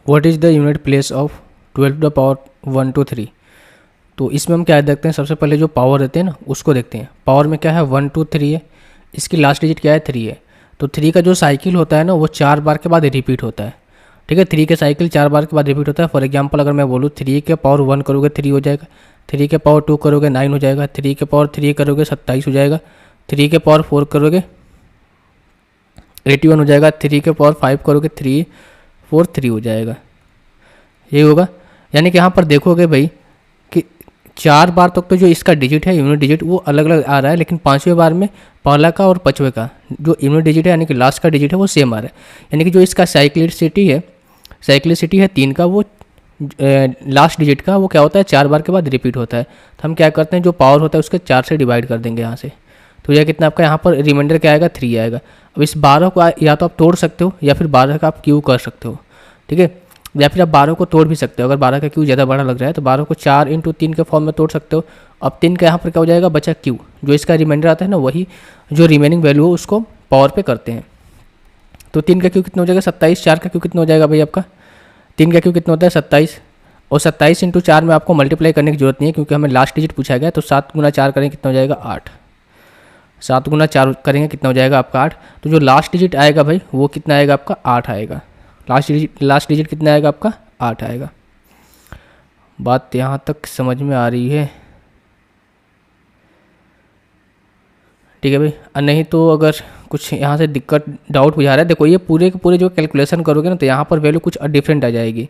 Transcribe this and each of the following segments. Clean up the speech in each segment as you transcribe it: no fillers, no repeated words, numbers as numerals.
What is the unit place of 12⁻⁴ to 3। तो इसमें हम क्या देखते हैं, सबसे पहले जो पावर रहते हैं ना उसको देखते हैं। पावर में क्या है 1 2 3 है, इसकी लास्ट डिजिट क्या है 3 है। तो 3 का जो साइकिल होता है ना वो 4 बार के बाद रिपीट होता है, ठीक है। 3 के साइकिल 4 बार के बाद रिपीट होता है। फॉर एग्जांपल अगर मैं बोलूँ 3 के पावर 1 करोगे 3 हो जाएगा, 3 के पावर 2 करोगे 9 हो जाएगा, 3 के पावर 3 करोगे 27 हो जाएगा, 3 के पावर 4 करोगे 81 हो जाएगा, 3 के पावर 5 करोगे 343 हो जाएगा, ये होगा। यानी कि यहाँ पर देखोगे भाई कि 4 बार तक तो जो इसका डिजिट है यूनिट डिजिट वो अलग अलग आ रहा है, लेकिन 5वें बार में पहला का और 5वें का जो यूनिट डिजिट है यानी कि लास्ट का डिजिट है वो सेम आ रहा है। यानी कि जो इसका साइक्लिसिटी है 3 का, वो लास्ट डिजिट का वो क्या होता है 4 बार के बाद रिपीट होता है। तो हम क्या करते हैं जो पावर होता है उसके 4 से डिवाइड कर देंगे यहाँ से। तो यह कितना आपका यहाँ पर रिमाइंडर क्या आएगा 3 आएगा। अब इस 12 को या तो आप तोड़ सकते हो या फिर 12 का आप क्यू कर सकते हो, ठीक है। या फिर आप 12 को तोड़ भी सकते हो, अगर 12 का क्यू ज़्यादा बड़ा लग रहा है तो 12 को 4 × 3 के फॉर्म में तोड़ सकते हो। अब 3 का यहाँ पर क्या हो जाएगा बचा क्यू, जो इसका रिमाइंडर आता है ना वही जो रिमेनिंग वैल्यू है उसको पावर पे करते हैं। तो 3 का क्यू कितना हो जाएगा 27, 4 का क्यू कितना हो जाएगा भाई आपका 3 का क्यू कितना होता है 27, और 27 × 4 में आपको मल्टीप्लाई करने की जरूरत नहीं है क्योंकि हमें लास्ट डिजिट पूछा गया। तो 7 × 4 करेंगे कितना हो जाएगा 8, 7 × 4 करेंगे कितना हो जाएगा आपका 8। तो जो लास्ट डिजिट आएगा भाई वो कितना आएगा आपका 8 आएगा। लास्ट डिजिट कितना आएगा आपका 8 आएगा। बात यहाँ तक समझ में आ रही है, ठीक है भाई। नहीं तो अगर कुछ यहाँ से दिक्कत डाउट बुझा रहा है, देखो ये पूरे के पूरे जो कैलकुलेशन करोगे ना तो यहाँ पर वैल्यू कुछ डिफरेंट आ जाएगी,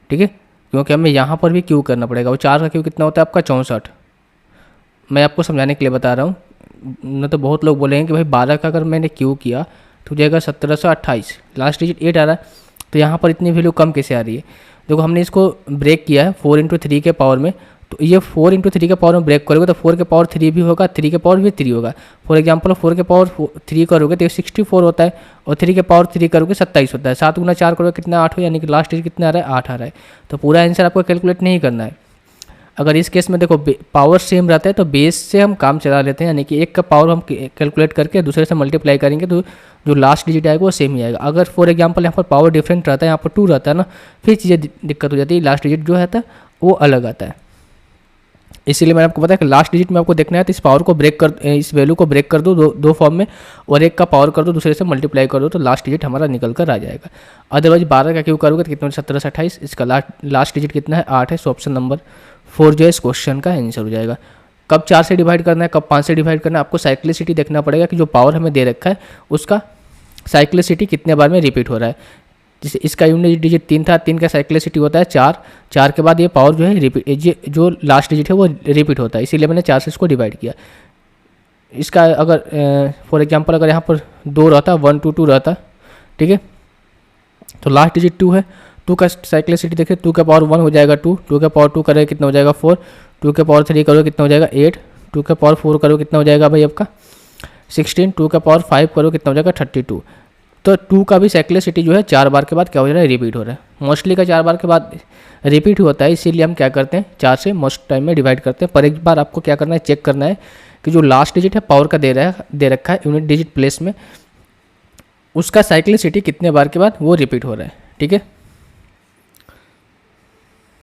ठीक है, क्योंकि हमें यहाँ पर भी क्यू करना पड़ेगा। वो 4 का क्यू कितना होता है आपका 64। मैं आपको समझाने के लिए बता रहा हूँ, न तो बहुत लोग बोलेंगे कि भाई 12 का अगर मैंने क्यू किया तो जाएगा 1728, लास्ट डिजिट 8 आ रहा है, तो यहाँ पर इतनी वैल्यू कम कैसे आ रही है। देखो हमने इसको ब्रेक किया है 4 × 3 के पावर में, तो ये 4 × 3 के पावर में ब्रेक करोगे तो 4 के पावर 3 भी होगा, 3 के पावर भी 3 होगा। फॉर एग्जांपल 4 के पावर 3 करोगे तो 64 होता है, और 3 के पावर 3 करोगे 27 होता है। 7 × 4 करोगे कितना 8 हो, यानी कि लास्ट डिजिट कितना आ रहा है 8 आ रहा है। तो पूरा आंसर आपको कैलकुलेट नहीं करना है। अगर इस केस में देखो पावर सेम रहता है तो बेस से हम काम चला लेते हैं, यानी कि एक का पावर हम कैलकुलेट करके दूसरे से मल्टीप्लाई करेंगे तो जो लास्ट डिजिट आएगा वो सेम ही आएगा। अगर फॉर एग्जांपल यहाँ पर पावर डिफरेंट रहता है, यहाँ पर 2 रहता है ना, फिर चीज़ें दिक्कत हो जाती है, लास्ट डिजिट जो रहता है वो अलग आता है। इसीलिए मैंने आपको बताया कि लास्ट डिजिट में आपको देखना है तो इस पावर को ब्रेक कर, इस वैल्यू को ब्रेक कर दो दो फॉर्म में, और एक का पावर कर दो दूसरे से मल्टीप्लाई कर दो तो लास्ट डिजिट हमारा निकल कर आ जाएगा। अदरवाइज 12 का क्यू करोगे तो कितना 17 से 28, इसका लास्ट डिजिट कितना है 8 है। सो ऑप्शन नंबर 4 जो है इस क्वेश्चन का आंसर हो जाएगा। कब 4 से डिवाइड करना है कब 5 से डिवाइड करना है, आपको साइक्लिसिटी देखना पड़ेगा कि जो पावर हमें दे रखा है उसका साइक्लिसिटी कितने बार में रिपीट हो रहा है। जैसे इसका यूनिट डिजिट 3 था, 3 का साइक्लिसिटी होता है 4, 4 के बाद ये पावर जो है रिपीट, जो लास्ट डिजिट है वो रिपीट होता है, इसीलिए मैंने 4 से इसको डिवाइड किया। इसका अगर फॉर एग्जांपल अगर यहाँ पर 2 रहता 1 2 2 रहता, ठीक है, तो लास्ट डिजिट 2 है, 2 का साइक्लिसिटी देखिए 2 का पावर 1 हो जाएगा 2, 2 का पावर 2 करोगे कितना हो जाएगा 4, 2 के पावर 3 करोगे कितना हो जाएगा 8, 2 का पावर 4 करोगे कितना हो जाएगा भाई आपका 16, 2 का पावर 5 करो कितना हो जाएगा 32। तो 2 का भी साइक्लिसिटी जो है 4 बार के बाद क्या हो रहा है रिपीट हो रहा है। मोस्टली का 4 बार के बाद रिपीट होता है, इसीलिए हम क्या करते हैं 4 से मोस्ट टाइम में डिवाइड करते हैं। पर एक बार आपको क्या करना है चेक करना है कि जो लास्ट डिजिट है पावर का दे रखा है यूनिट डिजिट प्लेस में, उसका साइक्लिसिटी कितने बार के बाद वो रिपीट हो रहा है, ठीक है।